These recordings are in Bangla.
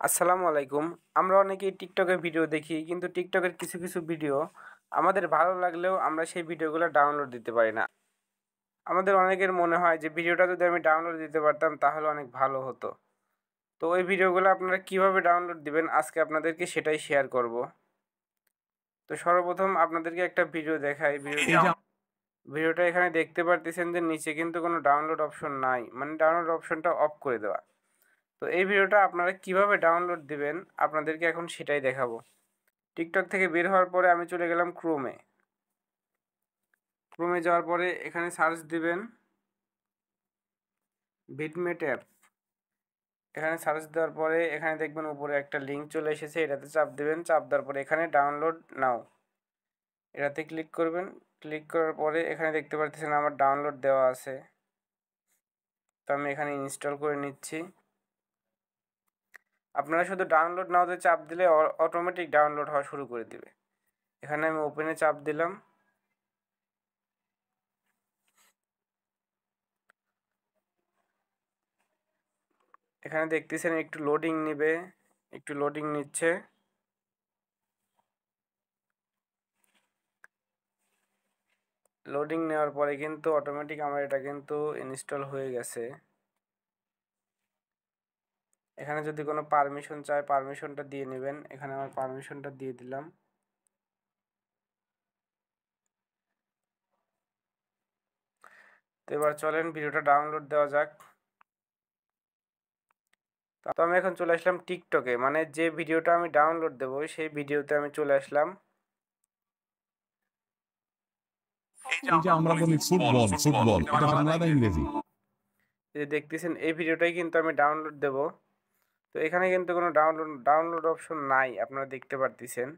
আসসালামু আলাইকুম। আমরা অনেকেই টিকটকে ভিডিও দেখি, কিন্তু টিকটকের কিছু কিছু ভিডিও আমাদের ভালো লাগলেও আমরা সেই ভিডিওগুলো ডাউনলোড দিতে পারি না। আমাদের অনেকের মনে হয় যে ভিডিওটা যদি আমি ডাউনলোড দিতে পারতাম তাহলে অনেক ভালো হতো। তো ওই ভিডিওগুলো আপনারা কিভাবে ডাউনলোড দিবেন আজকে আপনাদেরকে সেটাই শেয়ার করব। তো সর্বপ্রথম আপনাদেরকে একটা ভিডিও দেখাই। ভিডিওটা এখানে দেখতে পারতেছেন যে নিচে কিন্তু কোনো ডাউনলোড অপশন নাই, মানে ডাউনলোড অপশনটা অফ করে দেওয়া। তো এই ভিডিওটা আপনারা কিভাবে ডাউনলোড দিবেন আপনাদেরকে এখন সেটাই দেখাবো। টিকটক থেকে বের হওয়ার পরে আমি চলে গেলাম ক্রোমে যাওয়ার পরে এখানে সার্চ দিবেন বিটমেট অ্যাপ। এখানে সার্চ দেওয়ার পরে এখানে দেখবেন উপরে একটা লিঙ্ক চলে এসেছে, এটাতে চাপ দিবেন। চাপ দেওয়ার পরে এখানে ডাউনলোড নাও এটাতে ক্লিক করবেন। ক্লিক করার পরে এখানে দেখতে পাচ্ছেন আমার ডাউনলোড দেওয়া আছে, তো আমি এখানে ইনস্টল করে নিচ্ছি। আপনারা শুধু ডাউনলোড নাওতে চাপ দিলে অটোমেটিক ডাউনলোড হওয়া শুরু করে দিবে। এখানে আমি ওপেনে চাপ দিলাম। এখানে দেখতেছেন একটু লোডিং নিবে, একটু লোডিং নিচ্ছে। লোডিং নেওয়ার পরে কিন্তু অটোমেটিক আমার এটা কিন্তু ইনস্টল হয়ে গেছে। এখানে যদি কোনো পারমিশন চায় পারমিশনটা দিয়ে নেবেন। এখানে আমার পারমিশনটা দিয়ে দিলাম। তো এবার চলেন ভিডিওটা ডাউনলোড দেওয়া যাক। তো আমি এখন চলে আসলাম টিকটকে, মানে যে ভিডিওটা আমি ডাউনলোড দেবো সেই ভিডিওতে আমি চলে আসলাম। এই যে আমরা বলি ফুটবল ফুটবল এটা বাংলা না ইংরেজি? যে দেখতেছেন এই ভিডিওটাই কিন্তু আমি ডাউনলোড দেব। তো এখানে কিন্তু কোনো ডাউনলোড অপশন নাই, আপনারা দেখতে পারতেছেন।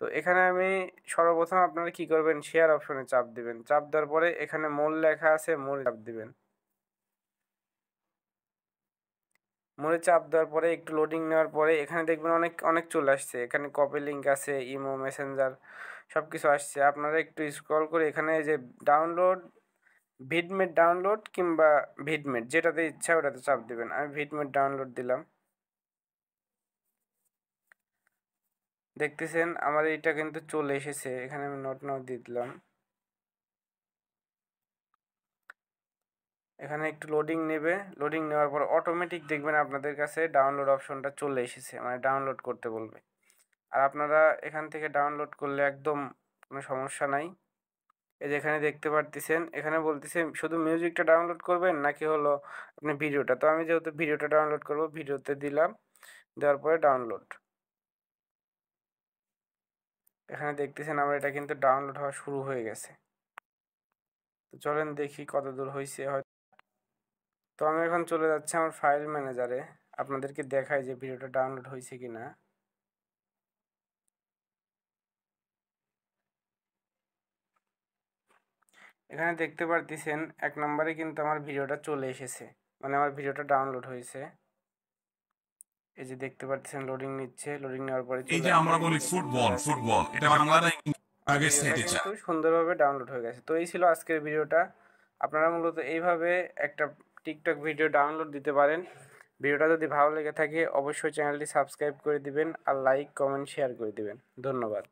তো এখানে আমি সর্বপ্রথম আপনারা কি করবেন, শেয়ার অপশনে চাপ দিবেন। চাপ দেওয়ার পরে এখানে মূল লেখা আছে, মূল চাপ দিবেন। মূলে চাপ দেওয়ার পরে একটু লোডিং নেওয়ার পরে এখানে দেখবেন অনেক অনেক চলে আসছে। এখানে কপি লিঙ্ক আছে, ইমো, মেসেঞ্জার সব কিছু আসছে। আপনারা একটু স্ক্রল করে এখানে যে ডাউনলোড, ভিডমেট ডাউনলোড কিংবা ভিডমেট যেটাতে ইচ্ছা ওটাতে চাপ দিবেন। আমি ভিডমেট ডাউনলোড দিলাম। দেখতেছেন আমার এইটা কিন্তু চলে এসেছে। এখানে আমি নোট নাও দিয়ে দিলাম। এখানে একটু লোডিং নেবে। লোডিং নেওয়ার পর অটোমেটিক দেখবেন আপনাদের কাছে ডাউনলোড অপশনটা চলে এসেছে, মানে ডাউনলোড করতে বলবে। আর আপনারা এখান থেকে ডাউনলোড করলে একদম কোনো সমস্যা নাই। এই যে এখানে দেখতে পারতেছেন, এখানে বলতেছে শুধু মিউজিকটা ডাউনলোড করবেন নাকি হলো আপনি ভিডিওটা। তো আমি যেহেতু ভিডিওটা ডাউনলোড করব, ভিডিওতে দিলাম। দেওয়ার পরে ডাউনলোড। এখানে দেখতেছেন আমার এটা কিন্তু ডাউনলোড হওয়া শুরু হয়ে গেছে। তো চলেন দেখি কত দূর হয়েছে। হয়তো তো আমি এখন চলে যাচ্ছি আমার ফাইল ম্যানেজারে, আপনাদেরকে দেখাই যে ভিডিওটা ডাউনলোড হয়েছে কিনা। এখানে দেখতে পারতেছেন 1 নম্বরে কিন্তু আমার ভিডিওটা চলে এসেছে, মানে আমার ভিডিওটা ডাউনলোড হয়েছে। এই যে দেখতে পাচ্ছেন লোডিং নিচ্ছে। লোডিং নেওয়ার পরে এই যে আমরা বলি ফুটবল ফুটবল এটা বাংলা না আগে ভিডিওটা সাইডে কিন্তু সুন্দরভাবে ডাউনলোড হয়ে গেছে। তো এই ছিল আজকের ভিডিওটা। আপনারা মূলত এইভাবে একটা টিকটক ভিডিও ডাউনলোড দিতে পারেন। ভিডিওটা যদি ভালো লেগে থাকে অবশ্যই চ্যানেলটি সাবস্ক্রাইব করে দিবেন, আর লাইক, কমেন্ট, শেয়ার করে দিবেন। ধন্যবাদ।